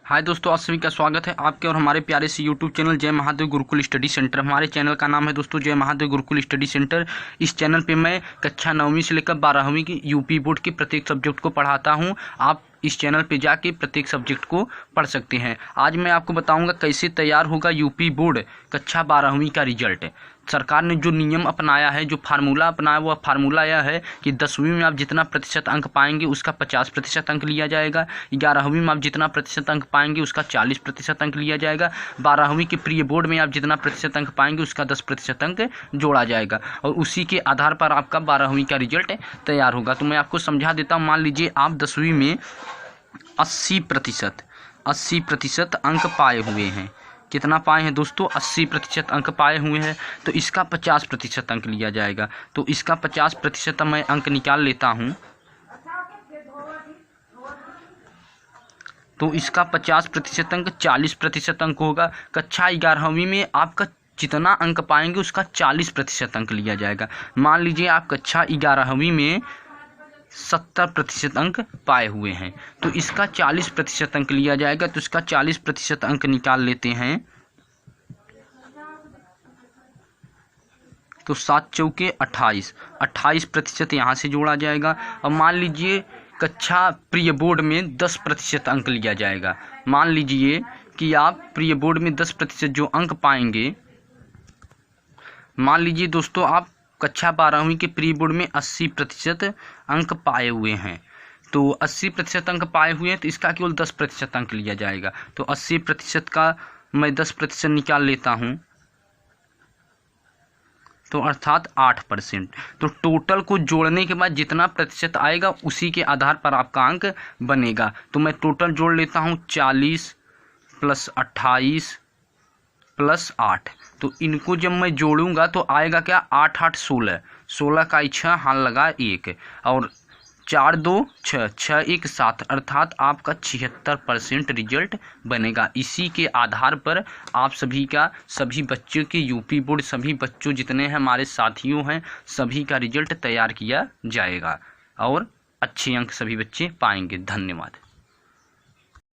हाय दोस्तों, आप सभी का स्वागत है आपके और हमारे प्यारे से यूट्यूब चैनल जय महादेव गुरुकुल स्टडी सेंटर। हमारे चैनल का नाम है दोस्तों जय महादेव गुरुकुल स्टडी सेंटर। इस चैनल पे मैं कक्षा 9वीं से लेकर 12वीं की यूपी बोर्ड के प्रत्येक सब्जेक्ट को पढ़ाता हूं। आप इस चैनल पे जाके प्रत्येक सब्जेक्ट को पढ़ सकते हैं। आज मैं आपको बताऊंगा कैसे तैयार होगा यूपी बोर्ड कक्षा 12वीं का रिजल्ट। सरकार ने जो नियम अपनाया है, जो फार्मूला अपनाया, वह फार्मूला यह है कि 10वीं में आप जितना प्रतिशत अंक पाएंगे उसका 50% अंक लिया जाएगा, 11वीं में आप जितना प्रतिशत अंक पाएंगे उसका 40% अंक लिया जाएगा, 12वीं के प्री बोर्ड में आप जितना प्रतिशत अंक पाएंगे उसका 10% अंक जोड़ा जाएगा और उसी के आधार पर आपका 12वीं का रिजल्ट तैयार होगा। तो मैं आपको समझा देता हूँ। मान लीजिए आप 10वीं में 80% अंक पाए हुए हैं। कितना पाए हैं दोस्तों? 80% अंक पाए हुए हैं, तो इसका 50% अंक लिया जाएगा। तो इसका 50% मैं अंक निकाल लेता हूं। तो इसका 50% अंक 40% अंक होगा। कक्षा 11वीं में आपका जितना अंक पाएंगे उसका 40% अंक लिया जाएगा। मान लीजिए आप कक्षा 11वीं में 70% अंक पाए हुए हैं, तो इसका 40% अंक लिया जाएगा। तो इसका 40% अंक निकाल लेते हैं। तो 7 चौके 28% यहाँ से जोड़ा जाएगा। और मान लीजिए कक्षा प्री बोर्ड में 10% अंक लिया जाएगा। मान लीजिए कि आप प्री बोर्ड में 10% जो अंक पाएंगे, मान लीजिए दोस्तों आप कक्षा 12वीं के प्री बोर्ड में 80% अंक पाए हुए हैं। तो 80% अंक पाए हुए हैं, तो इसका केवल 10% अंक लिया जाएगा। तो 80% का मैं 10% निकाल लेता हूं, तो अर्थात 8%। तो टोटल को जोड़ने के बाद जितना प्रतिशत आएगा उसी के आधार पर आपका अंक बनेगा। तो मैं टोटल जोड़ लेता हूं, 40 + 28 + 8। तो इनको जब मैं जोड़ूंगा तो आएगा क्या? 8 8 16, 16 का 6 हाथ लगा 1 और 4 2 6, 6 1 7, अर्थात आपका 76% रिजल्ट बनेगा। इसी के आधार पर आप सभी का, सभी बच्चों के यूपी बोर्ड, सभी बच्चों जितने हैं हमारे साथियों हैं, सभी का रिजल्ट तैयार किया जाएगा और अच्छे अंक सभी बच्चे पाएंगे। धन्यवाद।